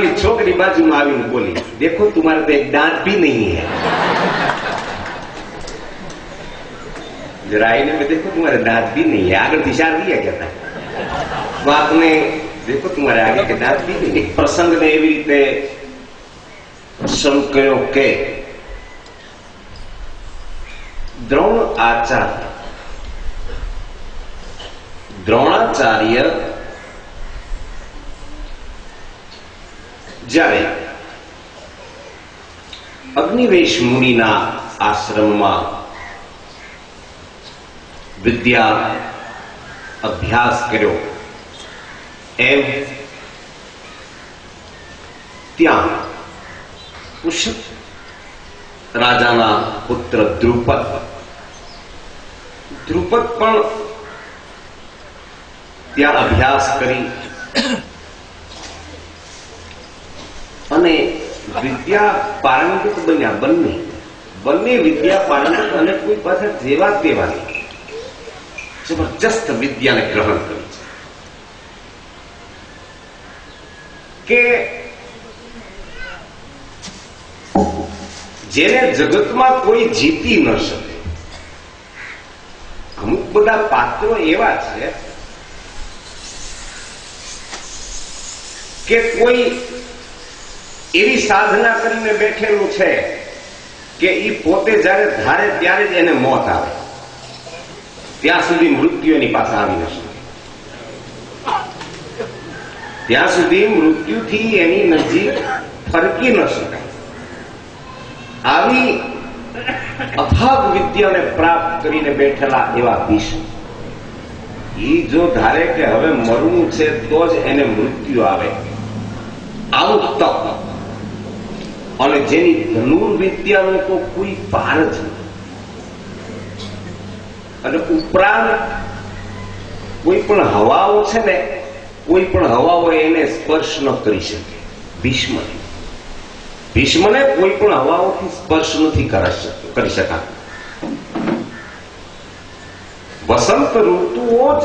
ઓલી છોકરી બાજુમાં આવીને બોલી, દેખો तुम्हारे तो एक दांत भी नहीं है। जरा आईने में देखो तुम्हारे दांत भी नहीं है। आगे दिशा दिया क्या था तो आपने देखो तुम्हारे आगे के दांत भी नहीं। प्रसंग ने एवी रीते शरू कर्यो के દ્રોણાચાર્ય જ્યારે અગ્નિવેશ મુનિના આશ્રમમાં વિદ્યા અભ્યાસ કર્યો એમ ત્યાં કુશક રાજાના પુત્ર દ્રુપદ પણ ત્યાં અભ્યાસ કરી અને વિદ્યા પારંગત બન્યા। બંને વિદ્યા પારંગત અને કોઈ પાસે જેવા તેવા જબરજસ્ત વિદ્યાને ગ્રહણ કરી કે જેને જગતમાં કોઈ જીતી ન શકે। અમુક બધા પાત્રો એવા છે કે કોઈ એવી સાધના કરીને બેઠેલું છે કે એ પોતે જયારે ધારે ત્યારે જ એને મોત આવે, ત્યાં સુધી મૃત્યુ એની પાસે આવી ન શકે, ત્યાં સુધી મૃત્યુથી એની નજીક ફરકી ન શકાય। આવી અફાગ વિદ્યાને પ્રાપ્ત કરીને બેઠેલા એવા ભીષ્મ એ જો ધારે કે હવે મરવું છે તો જ એને મૃત્યુ આવે, આવું તપ અને જેની ધનુર્વિદ્યાનો તો કોઈ પાર જ નથી અને ઉપરાંત કોઈ પણ હવાઓ છે ને, કોઈ પણ હવાઓ એને સ્પર્શ ન કરી શકે। ભીષ્મને કોઈ પણ હવાઓથી સ્પર્શ નથી કરી શકાતો। વસંત ઋતુઓ જ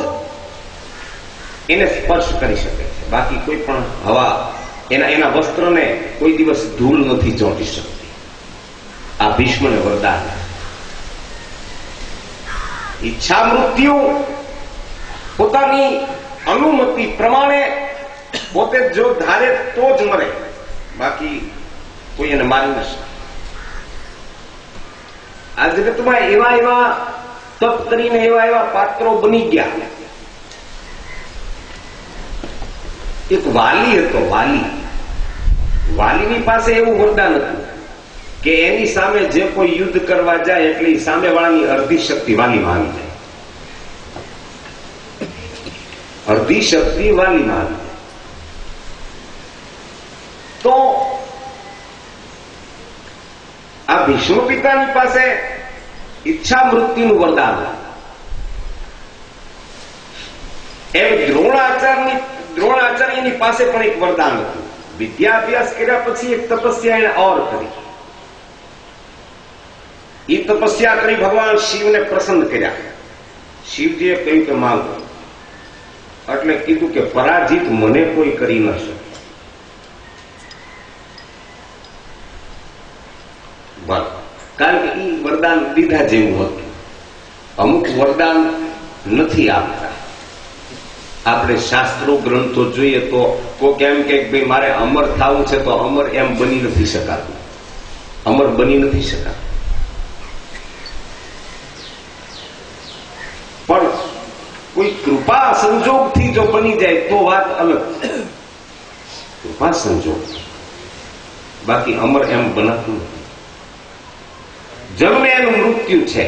એને સ્પર્શ કરી શકે છે, બાકી કોઈ પણ હવા એના વસ્ત્રને કોઈ દિવસ ધૂળ નથી ચોંટી શકતી। આ ભીષ્મને વરદાન। ઈચ્છા મૃત્યુ પોતાની અનુમતિ પ્રમાણે પોતે જો ધારે તો જ મરે, બાકી કોઈ એને મારી ન શકે। આ જગતમાં એવા તપ કરીને એવા પાત્રો બની ગયા। એક વાલી હતો, વાલીની પાસે એવું વરદાન હતું કે એની સામે જે કોઈ યુદ્ધ કરવા જાય એટલે સામેવાળાની અડધી શક્તિ વાલીમાં આવી જાય, અડધી શક્તિ વાલીમાં આવી જાય। તો આ ભીષ્મ પિતાની પાસે ઈચ્છા મૃત્યુનું વરદાન, એમ દ્રોણાચાર્યની પાસે પણ એક વરદાન હતું। વિદ્યા અભ્યાસ કર્યા પછી એક તપસ્યા એને ઓર કરી। એ તપસ્યા કરી ભગવાન શિવને પ્રસન્ન કર્યા। શિવજીએ કહ્યું કે માંગો, એટલે કીધું કે પરાજિત મને કોઈ કરી ન શકે। કારણ કે એ વરદાન દીધા જેવું હતું। અમુક વરદાન નથી આપતા। આપણે શાસ્ત્રો ગ્રંથો જોઈએ તો કોક એમ કે ભાઈ મારે અમર થવું છે તો અમર એમ બની નથી શકાતું, અમર બની નથી શકાતું। પણ કોઈ કૃપા સંજોગથી જો બની જાય તો વાત અલગ, કૃપા સંજોગ, બાકી અમર એમ બનાતું નથી। જન્મે એનું મૃત્યુ છે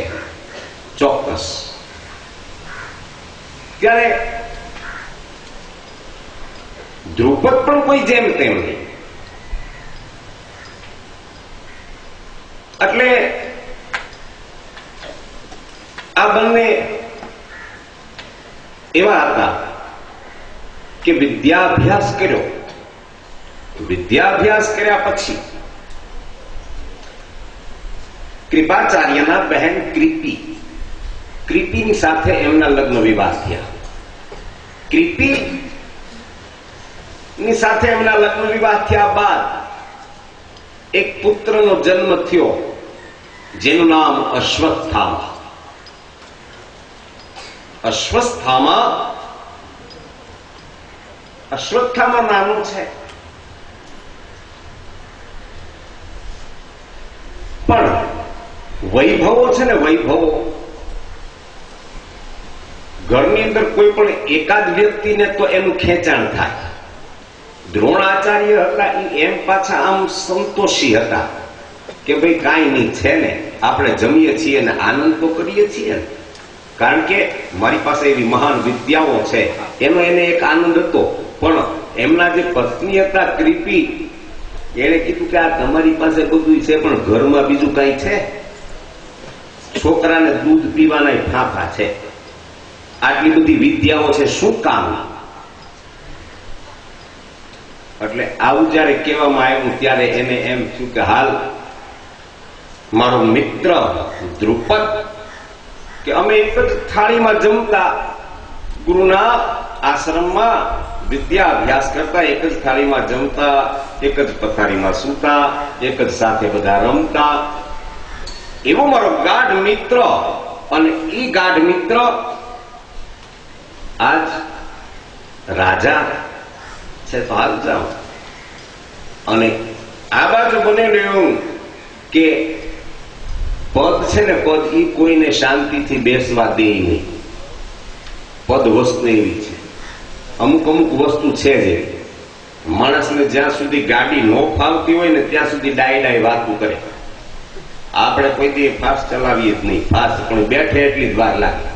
ચોક્કસ। ત્યારે દ્રુપદ પણ કોઈ જેમ તેમ નહીં, એટલે આ બંને એવા હતા કે વિદ્યાભ્યાસ કર્યો। વિદ્યાભ્યાસ કર્યા પછી કૃપાચાર્યના બહેન કૃપિની સાથે એમના લગ્ન વિવાહ થયા। કૃપિ ની સાથે એમના લગ્ન વિવાહ થયા બાદ એક પુત્રનો જન્મ થયો, જેનું નામ અશ્વત્થામા. અશ્વત્થામા નાનું છે, પણ વૈભવો છે ને, વૈભવો ઘરની અંદર કોઈ પણ એકાદ વ્યક્તિને તો એનું ખેંચાણ થાય. દ્રોણાચાર્ય હતા એમ પાછા આમ સંતોષી હતા કે ભાઈ કાંઈ નહીં છે ને, આપણે જમીએ છીએ ને આનંદ તો કરીએ છીએ ને, કારણ કે મારી પાસે એવી મહાન વિદ્યાઓ છે, એનો એને એક આનંદ હતો. પણ એમના જે પત્ની હતા કૃપી, એને કીધું કે આ તમારી પાસે બધું છે પણ ઘરમાં બીજું કઈ છે? છોકરાને દૂધ પીવાના ફાંફા છે, આટલી બધી વિદ્યાઓ છે, શું કામ? એટલે આવું જયારે કહેવામાં આવ્યું ત્યારે એને એમ થયું કે હાલ મારો મિત્ર દ્રુપદ, કે અમે એક જ થાળીમાં જમતા, ગુરુના આશ્રમમાં વિદ્યા અભ્યાસ કરતા, એક જ થાળીમાં જમતા, એક જ પથારીમાં સૂતા, એક જ સાથે બધા રમતા, એવો મારો ગાઢ મિત્ર. અને એ ગાઢ મિત્ર આજ રાજા છે, તો હાલ જાઓ. અને આ બાજુ બનેલું એવું કે પદ છે ને, પદ એ કોઈને શાંતિથી બેસવા દે નહીં. પદ વસ્તુ એવી છે, અમુક અમુક વસ્તુ છે જ માણસને જ્યાં સુધી ગાડી ન ફાવતી હોય ને ત્યાં સુધી ડાય વાતું કરે. આપણે કોઈ દી ફાસ્ટ ચલાવીએ જ નહીં, ફાસ્ટ પણ બેઠે એટલી જ વાર લાગે.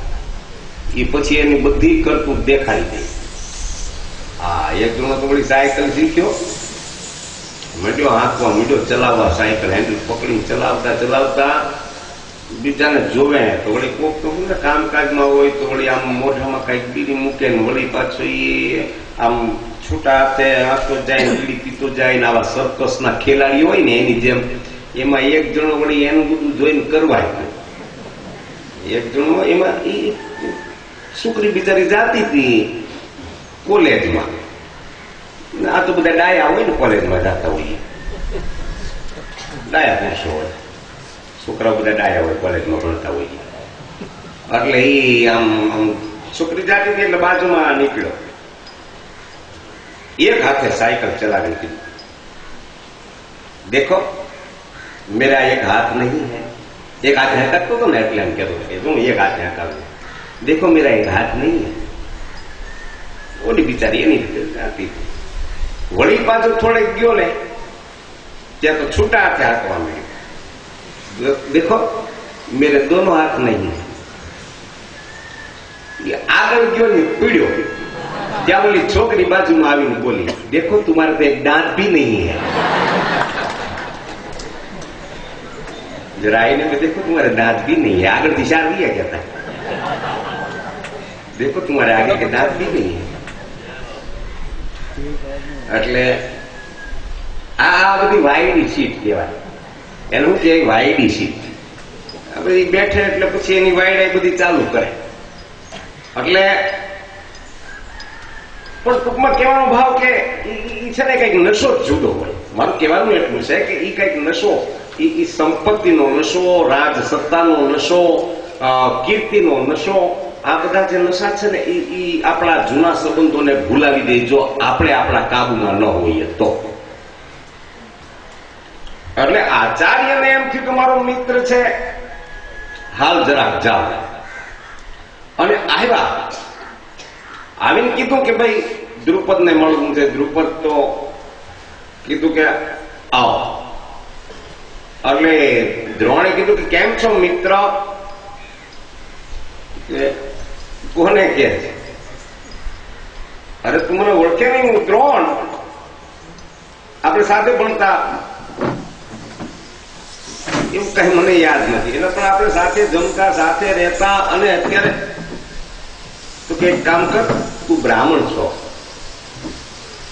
એ પછી એની બધી કરતું દેખાડી દે. હા, એક જણો તો વળી સાયકલ શીખ્યો, મીડ્યો હાંકવા, મીડ્યો ચલાવવા, સાયકલ હેન્ડલ પકડીને ચલાવતા ચલાવતા બીજાને જોવે તો વળી કોક તો કામકાજમાં હોય તો વળી આમ મોઢામાં કઈક બીડી મૂકે ને વળી પાછો એ આમ છૂટા હાથે હાથો જાય, બીડી પીતો જાય ને. આવા સર્કસના ખેલાડી હોય ને એની જેમ એમાં એક જણો વળી એનું બધું જોઈને કરવાય. એક જણો એમાં એ છોકરી બિચારી જાતી હતી કોલેજમાં, આ તો બધા ડાયા હોય ને, કોલેજમાં જતા હોય, ડાયા પુરુષો હોય, છોકરાઓ બધા ડાયા હોય, કોલેજમાં ભણતા હોય. એટલે એ આમ છોકરી જાતી હતી એટલે બાજુમાં નીકળ્યો, એક હાથે સાયકલ ચલાવી કીધું, દેખો मेरा एक हाथ नहीं है. एक हाथ हटातो तो ना એટલે એમ કહેતો હું એક હાથ હટાવું, देखो मेरा एक हाथ नहीं है. ઓલી બિચારી એની રીતે જાતી. વળી પાછો થોડેક ગયો ને ત્યાં તો છૂટા હાથે હાંકવા માંડ્યો, देखो मेरे दोनों हाथ नहीं है. આગળ ગયો ને પીડ્યો, ત્યાં ઓલી છોકરી બાજુમાં આવીને બોલી, देखो तुम्हारे पे एक दांत भी नहीं है. जरा आईने में देखो तुम्हारे दांत भी नहीं है. आगे दिशा दिया कहता है, देखो तुम्हारे आगे के दांत भी नहीं है. એટલે આ બધી વાયડી સીટ કહેવાય. એનું કે વાયડી સીટ. આ બધી બેઠે એટલે પછી એની વાયડા બધી ચાલુ કરે. એટલે પણ ટૂંકમાં કહેવાનો ભાવ કે ઈ છે ને કઈક નશો જ જુદો હોય. મારું કહેવાનું એટલું છે કે ઈ કઈક નશો, ઈ સંપત્તિનો નશો, રાજ સત્તાનો નશો, કીર્તિનો નશો, આ બધા જે નશા છે ને એ આપણા જૂના સંબંધોને ભૂલાવી દે જો આપણે આપણા કાબુમાં ન હોઈએ તો. એટલે આચાર્યને એમ થયું કે મારો મિત્ર છે, હાલ જરાક જાઓ. અને આવ્યા, આવીને કીધું કે ભાઈ દ્રુપદને મળવું છે. દ્રુપદ તો કીધું કે આવો. એટલે દ્રોણે કીધું કે કેમ છો મિત્ર? કોને કે છે? અરે તું મને ઓળખે નહીં, હું દ્રોણ, આપણે સાથે ભણતા. એવું કઈ મને યાદ નથી. એટલે પણ આપણે સાથે જમતા, સાથે રહેતા. અને અત્યારે તો કે એક કામ કર, તું બ્રાહ્મણ છો,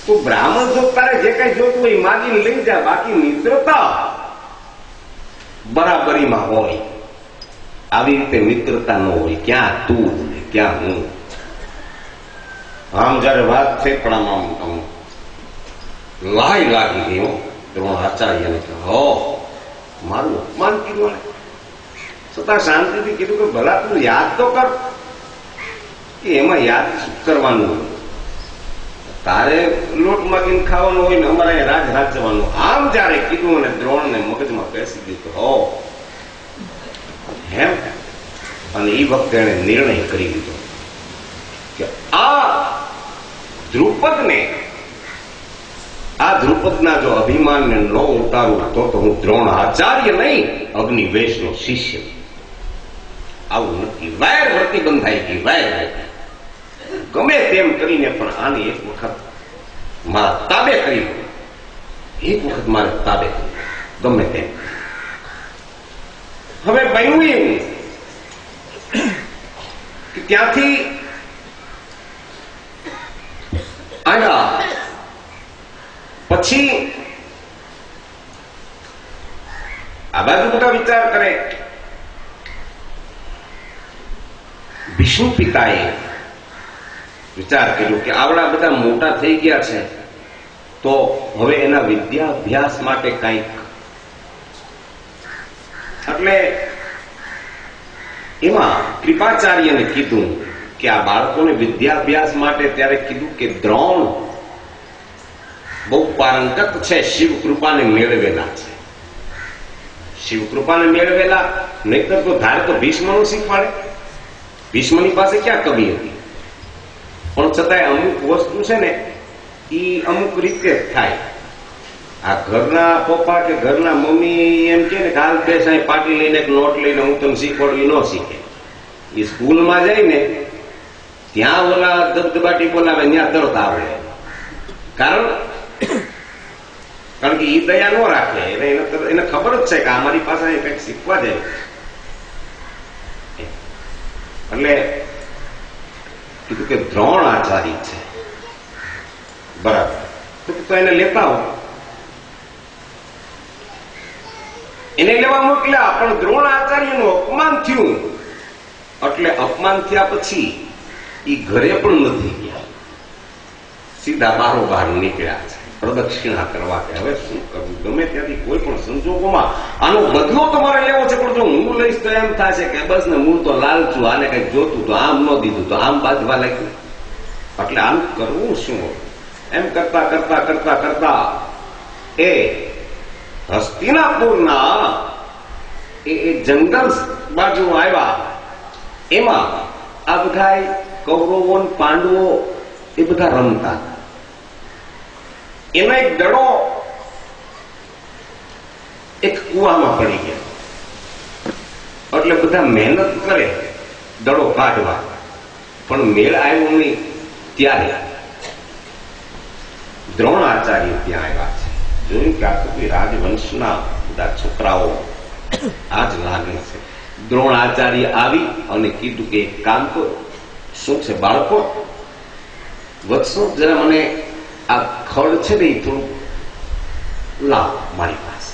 તું બ્રાહ્મણ છો, તારે જે કઈ જોતું હોય માગીને લઈ જા, બાકી મિત્રતા બરાબરીમાં હોય. આવી રીતે મિત્રતા ન હોય, ક્યાં તું ક્યાં હું. આમ જયારે વાત થઈ પણ આમ લાઈ લાગી ગઈ. દ્રોણાચાર્યને હો મારું અપમાન કીધું ને, છતાં શાંતિથી કીધું કે ભલા તું યાદ તો કર કે એમાં યાદ કરવાનું, તારે લોટ માગીને ખાવાનું હોય ને અમારે રાજ રાજવાનું. આમ જયારે કીધું અને દ્રોણને મગજમાં બેસી ગયું હો હેમ. અને એ વખતે એને નિર્ણય કરી દીધો કે આ દ્રુપદના જો અભિમાનને ન ઉતારું તો હું દ્રોણાચાર્ય નહીં, અગ્નિવેશનો શિષ્ય. આવું નથી. વાયર વર્તી બંધાઈ ગઈ, વાયર ગમે તેમ કરીને પણ આને એક વખત મારા તાબે કરી, એક વખત મારે તાબે કરી, ગમે તેમ. હવે બન્યું એવું કે ત્યાંથી આવ્યા પછી આ બાજુ બધા વિચાર કરે. ભીષ્મ પિતાએ વિચાર કર્યો કે આવડા બધા મોટા થઈ ગયા છે તો હવે એના વિદ્યાભ્યાસ માટે કંઈક, એટલે એમાં કૃપાચાર્યને કીધું કે આ બાળકોને વિદ્યાભ્યાસ માટે ત્યારે કીધું કે દ્રોણ બહુ પારંગત છે, શિવ કૃપાને મેળવેલા છે. શિવ કૃપાને મેળવેલા, નહીતર તો ધારે તો ભીષ્મનું શીખવાડે. ભીષ્મની પાસે ક્યાં કમી હતી, પણ છતાંય અમુક વસ્તુ છે ને એ અમુક રીતે જ થાય. આ ઘરના પપ્પા કે ઘરના મમ્મી એમ કે ને કે હાલ બે સાંઈ પાટી લઈને એક નોટ લઈને હું તમને શીખવાડું, ન શીખે. એ સ્કૂલમાં જાય ને ત્યાં ઓલા દબદબાટી બોલાવે ત્યાં તરત આવડે. કારણ કે એ દયા ન રાખે, એને ખબર જ છે કે અમારી પાસે કંઈક શીખવા જાય. એટલે કીધું કે દ્રોણાચાર્ય છે, બરાબર, તો એને લેતા હો. એને લેવા મોકલ્યા, પણ દ્રોણાચાર્યનું અપમાન થયું. એટલે અપમાન થયા પછી એ ઘરે પણ નથી ગયા, સીધા બારોબાર નીકળ્યા છે પ્રદક્ષિણા કરવા કે હવે શું કરવું, ગમે ત્યાંથી કોઈ પણ સંજોગોમાં આનો બદલો તમારે લેવો છે, પણ જો હું લઈશ તો એમ થશે કે બસ ને હું તો લાલચું, આને કઈક જોતું તો આમ ન દીધું તો આમ બાજવા લાગ્યું, એટલે આમ કરવું શું. એમ કરતા કરતા કરતા કરતા એ હસ્તિનાપુરના એ જંગલ બાજુ આવ્યા. એમાં આ બધા કૌરવો પાંડવો એ બધા રમતા. એનો એક દડો એક કુવામાં પડી ગયા. એટલે બધા મહેનત કરે દડો કાઢવા, પણ મેળ આવ્યો નહીં. ત્યારે દ્રોણાચાર્ય ત્યાં આવ્યા છે. જોયું કે આ તો કોઈ રાજવંશના બધા છોકરાઓ આ જ લાગે છે. દ્રોણાચાર્ય આવી અને કીધું કે એક કામ કરો, શું છે બાળકો, વત્સો જરા મને આ ખડ છે ને એ થોડું લાવ મારી પાસે.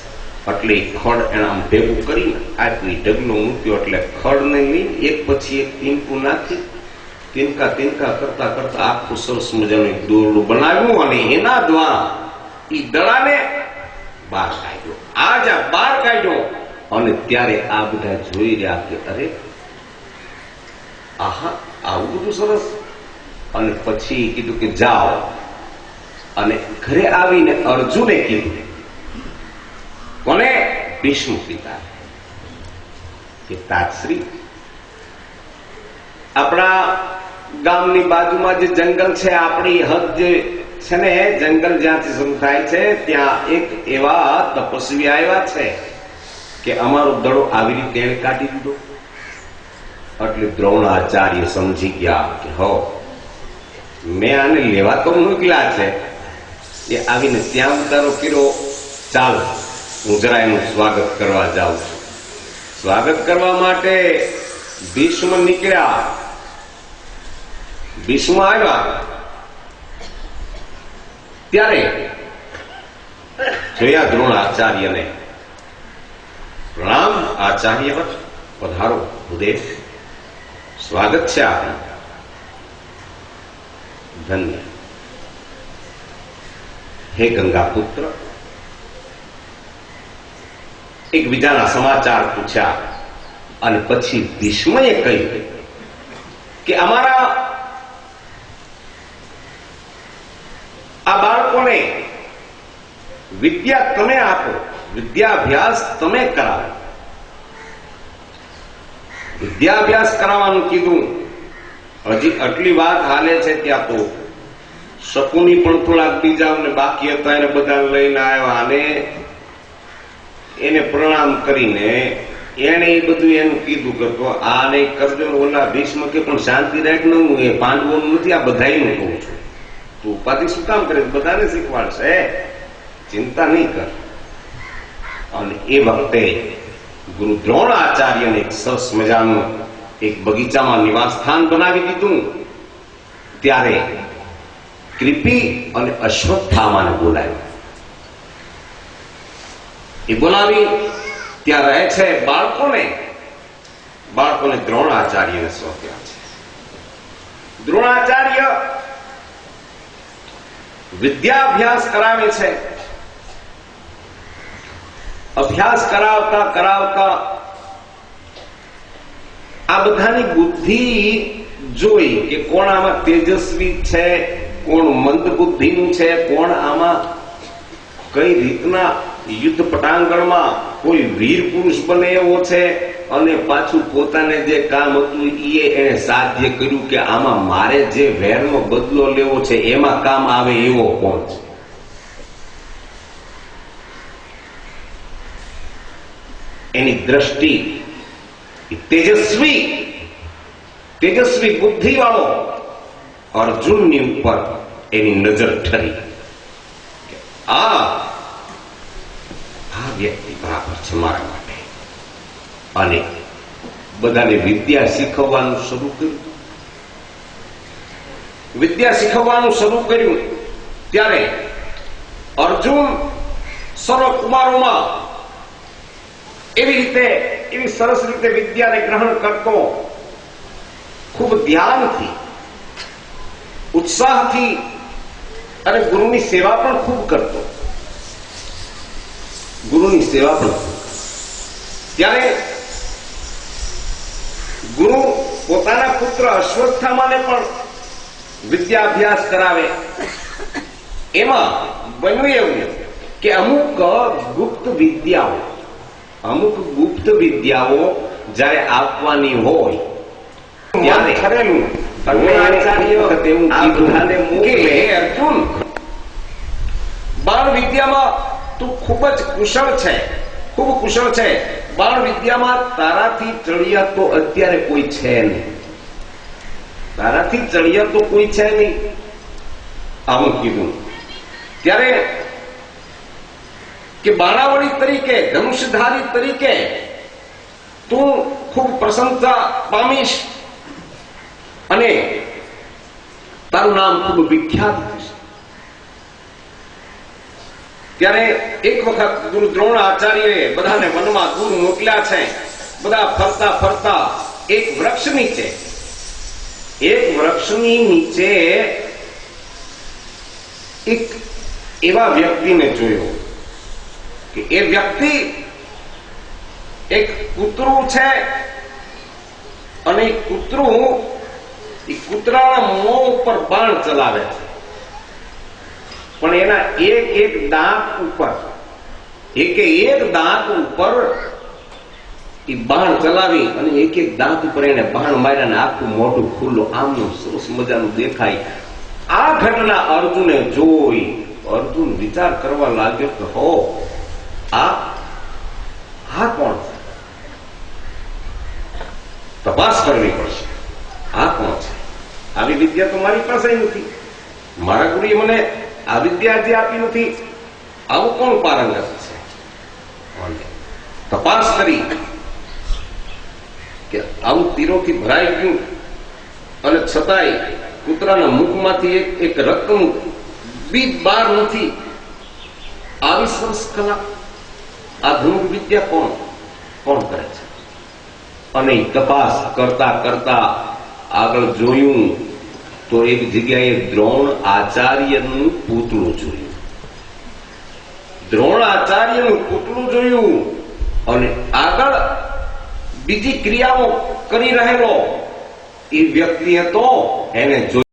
એટલે એ ખડ એને આમ ભેગું કરીને આટલી ઢગલો મૂક્યો. એટલે ખડને લઈને એક પછી એક ટીમ્પું નાખી તિનકા તિનકા કરતા કરતા આખું સરસ મજાનું દોરડું બનાવ્યું અને એના દ્વારા એ દડાને બહાર કાઢ્યો. આજ આ બહાર કાઢ્યો અને ત્યારે આ બધા જોઈ રહ્યા કે અરે આહા આવું બધું સરસ. અને પછી કીધું કે જાઓ, અને ઘરે આવીને અર્જુને કીધું, કોને? ભીષ્મ પિતા, કે તાતશ્રી આપણા ગામની બાજુમાં જે જંગલ છે, આપણી હદ જે છે ને જંગલ જ્યાંથી શરૂ થાય છે ત્યાં એક એવા તપસ્વી આવ્યા છે કે અમારો દડો આવી રીતે એને કાઢી દીધો. એટલે દ્રોણાચાર્ય સમજી ગયા કે હો મેં આને લેવા તો મોકલ્યા છે, એ આવીને ત્યાં ઉતારો કર્યો, ચાલ હું જરા એનું સ્વાગત કરવા જાઉં છું. સ્વાગત કરવા માટે ભીષ્મ નીકળ્યા. ભીષ્મ આવ્યા ત્યારે જોયા દ્રોણાચાર્યને. પ્રણામ આચાર્ય, પધારો ભૂદેવ, સ્વાગત છે આપનું. ધન્ય. હે ગંગા પુત્ર, એકબીજાના સમાચાર પૂછ્યા અને પછી ભીષ્મએ કહ્યું કે અમારા આ બાળકોને વિદ્યા તમે આપો, વિદ્યાભ્યાસ તમે કરાવો. વિદ્યાભ્યાસ કરાવવાનું કીધું. હજી આટલી વાત હાલે છે ત્યાં તો શકુની પણ થોડાક બીજા બાકી હતા એને બધા લઈને આવ્યા અને એને પ્રણામ કરીને એને એ બધું એનું કીધું કે આ નહીં કરજો. ઓલા ભીષ્મ કે પણ શાંતિ રાખ ને, હું એ પાંડવોનું નથી, આ બધાયનું કહું છું. તું ઉપાધિ શું કામ કરે? બધાને શીખવાડશે, ચિંતા નહીં કર. અને એ વખતે ગુરુ દ્રોણાચાર્યને એક સરસ મજાનું એક બગીચામાં નિવાસ સ્થાન બનાવી દીધું. ત્યારે કૃપી અને અશ્વત્થામાને બોલાવ્યા. એ બોલાવી ત્યાં રહે છે. બાળકોને દ્રોણાચાર્યને સોંપ્યા છે. દ્રોણાચાર્ય વિદ્યાભ્યાસ કરાવે છે. અભ્યાસ કરાવતા કરાવતા આ બધાની બુદ્ધિ જોઈ કે કોણ આમાં તેજસ્વી છે, કોણ મંદ બુદ્ધિનું છે, કોણ આમાં કઈ રીતના યુદ્ધ પટાંગણમાં કોઈ વીર પુરુષ બને એવો છે, અને પાછું પોતાને જે કામ હતું એને સાધ્ય કર્યું કે આમાં મારે જે વેરનો બદલો લેવો છે એમાં કામ આવે એવો કોણ છે. એની દ્રષ્ટિ તેજસ્વી બુદ્ધિ વાળો અર્જુનની ઉપર એની નજર ઠરી. આ વ્યક્તિ બરાબર છે મારા માટે. અને બધાને વિદ્યા શીખવવાનું શરૂ કર્યું. ત્યારે અર્જુન સર્વ કુમારોમાં એવી સરસ રીતે વિદ્યાને ગ્રહણ કરતો, ખૂબ ધ્યાનથી, ઉત્સાહથી અને ગુરુની સેવા પણ ખૂબ કરતો. ત્યારે ગુરુ પોતાના પુત્ર અશ્વત્થામાને પણ વિદ્યાભ્યાસ કરાવે. એમાં બન્યું એવું કે અમુક ગુપ્ત વિદ્યાઓ જયારે આપવાની હોય ત્યારે ખરેલું અર્જુન, બાળ વિદ્યામાં તું ખૂબ જ કુશળ છે. બાળ વિદ્યામાં તારાથી ચડિયા તો અત્યારે કોઈ છે નહીં. આવું કીધું. ત્યારે કે બાણાવળી તરીકે, ધનુષધારી તરીકે તું ખૂબ પ્રશંસા પામીશ અને તારું નામ ખૂબ વિખ્યાત થશે. ત્યારે એક વખત ગુરુ દ્રોણાચાર્યએ બધાને વનમાં દૂર મોકલ્યા છે. બધા ફરતા ફરતા એક વૃક્ષની નીચે એક એવા વ્યક્તિને જોયો કે એ વ્યક્તિ એક કૂતરું છે અને કૂતરાના મોં ઉપર બાણ ચલાવે છે. પણ એના એક દાંત ઉપર એ બાણ ચલાવી અને એક દાંત ઉપર એને બાણ માર્યા અને આખું મોઢું ખુલ્લું આમનું સરસ મજાનું દેખાય. આ ઘટના અર્જુને જોઈ. અર્જુન વિચાર કરવા લાગ્યો કે આ કોણ છે? તપાસ કરવી પડશે. આ કોણ છે? આવી વિદ્યા તો મારી પાસે નથી. મારા ગુરુએ મને આ વિદ્યા જે આપી નથી. આવું કોણ પારંગત છે? તપાસ કરી કે આવું તીરોથી ભરાઈ ગયું અને છતાંય કૂતરાના મુખમાંથી એક રક્તનું બીજ બહાર નથી. આવી સરસ કલા, આ ધનુર વિદ્યા કોણ કરે છે? અને તપાસ કરતા કરતા આગળ જોયું તો એક જગ્યાએ દ્રોણ આચાર્યનું પૂતળું જોયું. દ્રોણાચાર્યનું પુતળું જોયું અને આગળ બીજી ક્રિયાઓ કરી રહેલો એ વ્યક્તિ હતો એને જોયું.